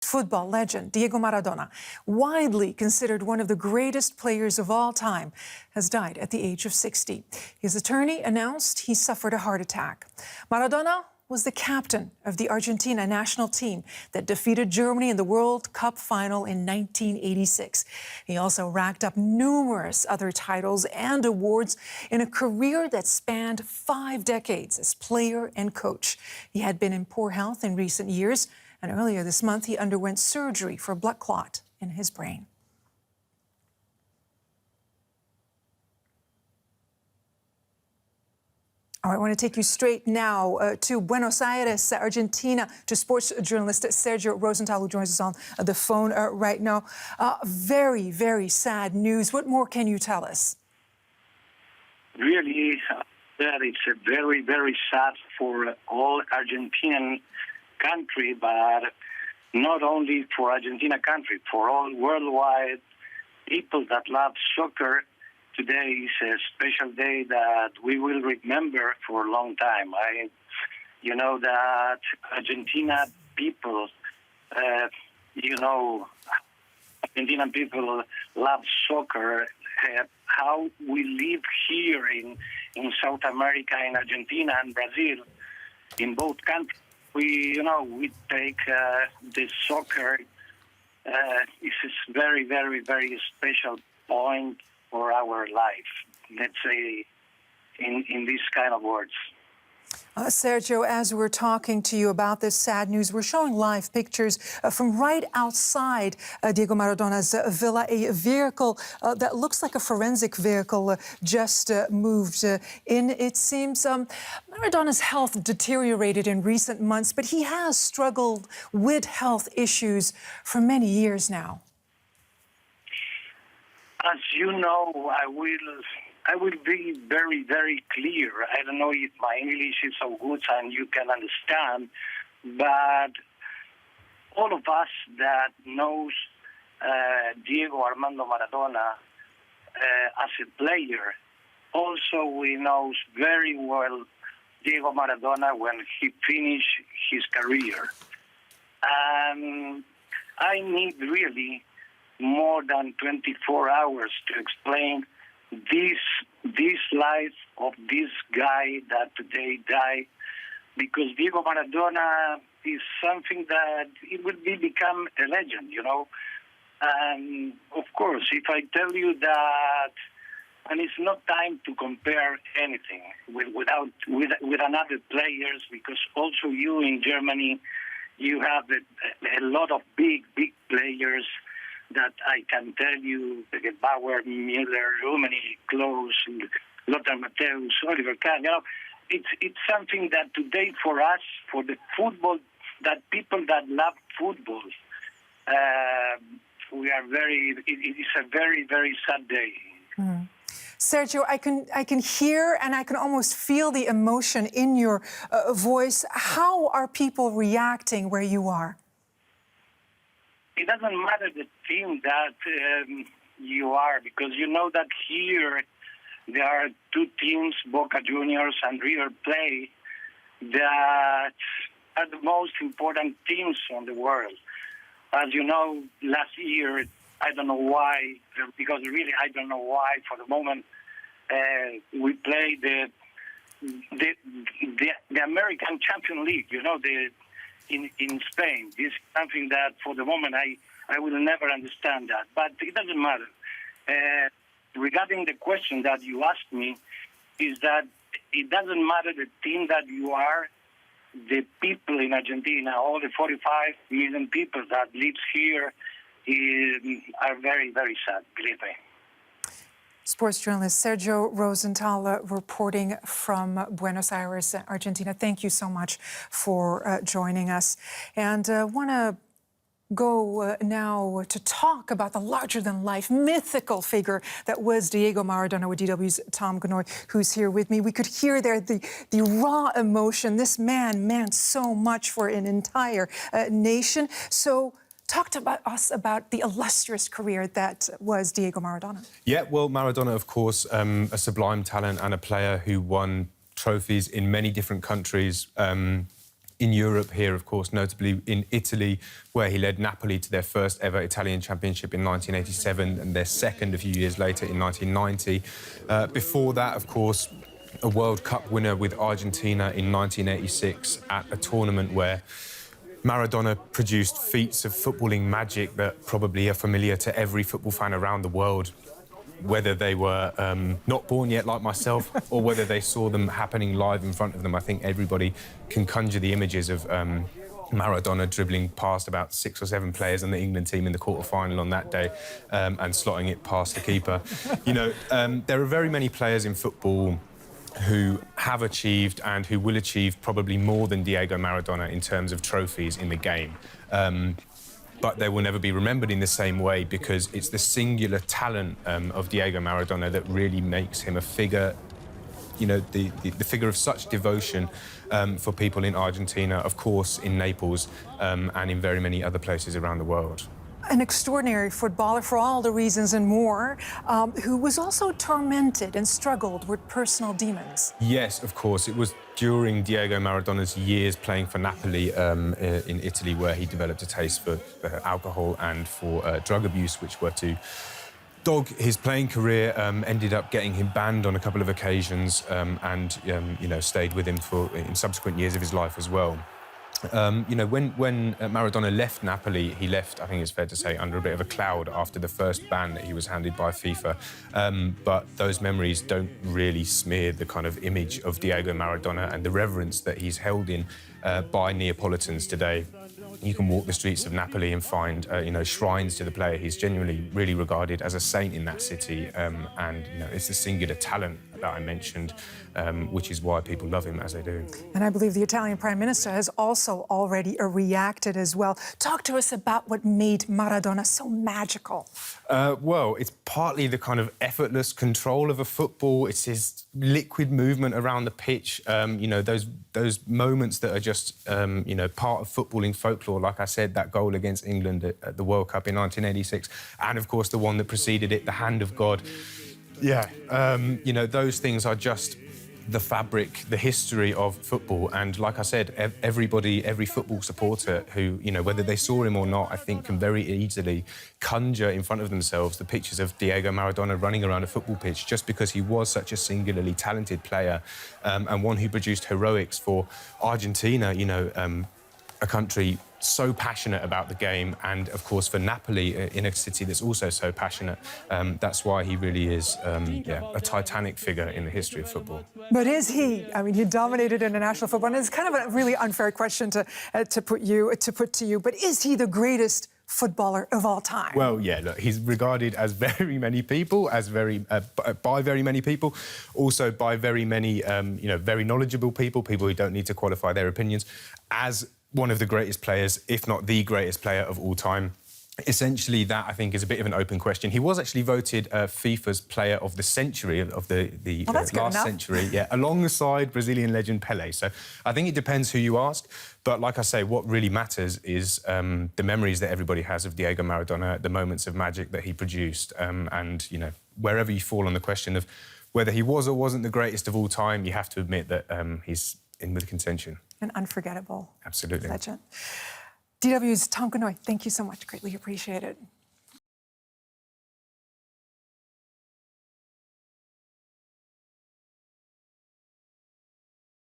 Football legend Diego Maradona, widely considered one of the greatest players of all time, has died at the age of 60. His attorney announced he suffered a heart attack. Maradona was the captain of the Argentina national team that defeated Germany in the World Cup final in 1986. He also racked up numerous other titles and awards in a career that spanned 5 decades as player and coach. He had been in poor health in recent years, and earlier this month, he underwent surgery for a blood clot in his brain. All right, I want to take you straight now to Buenos Aires, Argentina, to sports journalist Sergio Rosenthal, who joins us on the phone right now. Very, very sad news. What more can you tell us? Really, that it's a very, very sad for all Argentinian country, but not only for Argentina country, for all worldwide people that love soccer. Today is a special day that we will remember for a long time. You know that Argentina people, Argentinian people love soccer. How we live here in South America, in Argentina and Brazil, in both countries. We take the soccer. It's a very, very, very special point for our life, let's say, in these kind of words. Sergio, as we're talking to you about this sad news, we're showing live pictures from right outside Diego Maradona's villa. A vehicle that looks like a forensic vehicle just moved in. It seems Maradona's health deteriorated in recent months, but he has struggled with health issues for many years now. As you know, I will be very, very clear. I don't know if my English is so good and you can understand, but all of us that knows Diego Armando Maradona as a player, also we know very well Diego Maradona when he finished his career. And I need really more than 24 hours to explain this life of this guy that today died, because Diego Maradona is something that it will become a legend, you know. And of course, if I tell you that, and it's not time to compare anything with another players, because also you in Germany, you have a lot of big players that I can tell you, Bauer, Müller, Rummenigge, Klose, Lothar Matthäus, Oliver Kahn. You know, it's something that today for us, for the football, that people that love football, we are it is a very, very sad day. Mm. Sergio, I can hear and I can almost feel the emotion in your voice. How are people reacting where you are? It doesn't matter the team that you are, because you know that here there are 2 teams, Boca Juniors and River Plate, that are the most important teams on the world. As you know, last year, I don't know why, because really I don't know why, for the moment, we played the American Champions League, you know, in Spain. This is something that, for the moment, I will never understand that. But it doesn't matter. Regarding the question that you asked me, is that it doesn't matter the team that you are, the people in Argentina, all the 45 million people that live here are very, very sad, believe me. Sports journalist Sergio Rosenthal reporting from Buenos Aires, Argentina. Thank you so much for joining us. And I want to go now to talk about the larger-than-life mythical figure that was Diego Maradona, with DW's Tom Ganoy, who's here with me. We could hear there the raw emotion. This man meant so much for an entire nation. So talk to us about the illustrious career that was Diego Maradona. Yeah, well, Maradona, of course, a sublime talent and a player who won trophies in many different countries. in Europe here, of course, notably in Italy, where he led Napoli to their first ever Italian championship in 1987 and their second a few years later in 1990. Before that, of course, a World Cup winner with Argentina in 1986 at a tournament where Maradona produced feats of footballing magic that probably are familiar to every football fan around the world, whether they were not born yet like myself or whether they saw them happening live in front of them. I think everybody can conjure the images of Maradona dribbling past about 6 or 7 players on the England team in the quarter-final on that day and slotting it past the keeper. You know, there are very many players in football who have achieved and who will achieve probably more than Diego Maradona in terms of trophies in the game. But they will never be remembered in the same way because it's the singular talent of Diego Maradona that really makes him a figure, you know, the figure of such devotion for people in Argentina, of course, in Naples, and in very many other places around the world. An extraordinary footballer for all the reasons and more, who was also tormented and struggled with personal demons. Yes, of course. It was during Diego Maradona's years playing for Napoli in Italy where he developed a taste for alcohol and for drug abuse, which were to dog his playing career, ended up getting him banned on a couple of occasions and you know, stayed with him in subsequent years of his life as well. You know, when Maradona left Napoli, he left, I think it's fair to say, under a bit of a cloud after the first ban that he was handed by FIFA. But those memories don't really smear the kind of image of Diego Maradona and the reverence that he's held in by Neapolitans today. You can walk the streets of Napoli and find, you know, shrines to the player. He's genuinely really regarded as a saint in that city. And, you know, it's the singular talent that I mentioned, which is why people love him as they do. And I believe the Italian Prime Minister has also already reacted as well. Talk to us about what made Maradona so magical. Well, it's partly the kind of effortless control of a football. It's his liquid movement around the pitch. You know, those moments that are just, you know, part of footballing folklore. Like I said, that goal against England at the World Cup in 1986, and of course the one that preceded it, the hand of God. Yeah, you know, those things are just the fabric, the history of football. And like I said, everybody, every football supporter who, you know, whether they saw him or not, I think can very easily conjure in front of themselves the pictures of Diego Maradona running around a football pitch just because he was such a singularly talented player and one who produced heroics for Argentina, you know, a country so passionate about the game, and of course for Napoli, in a city that's also so passionate. That's why he really is yeah, a titanic figure in the history of football. But is he? I mean, he dominated international football, and it's kind of a really unfair question to put to you. But is he the greatest footballer of all time? Well, yeah, look, he's regarded as very many people, by very many people, also by very many, you know, very knowledgeable people who don't need to qualify their opinions, as one of the greatest players, if not the greatest player of all time. Essentially, that, I think, is a bit of an open question. He was actually voted FIFA's Player of the Century of the last century, yeah, alongside Brazilian legend Pelé. So I think it depends who you ask. But like I say, what really matters is the memories that everybody has of Diego Maradona, the moments of magic that he produced. And, you know, wherever you fall on the question of whether he was or wasn't the greatest of all time, you have to admit that he's in with contention. An unforgettable Absolutely. legend. DW's Tom Canoy, thank you so much. Greatly appreciate it.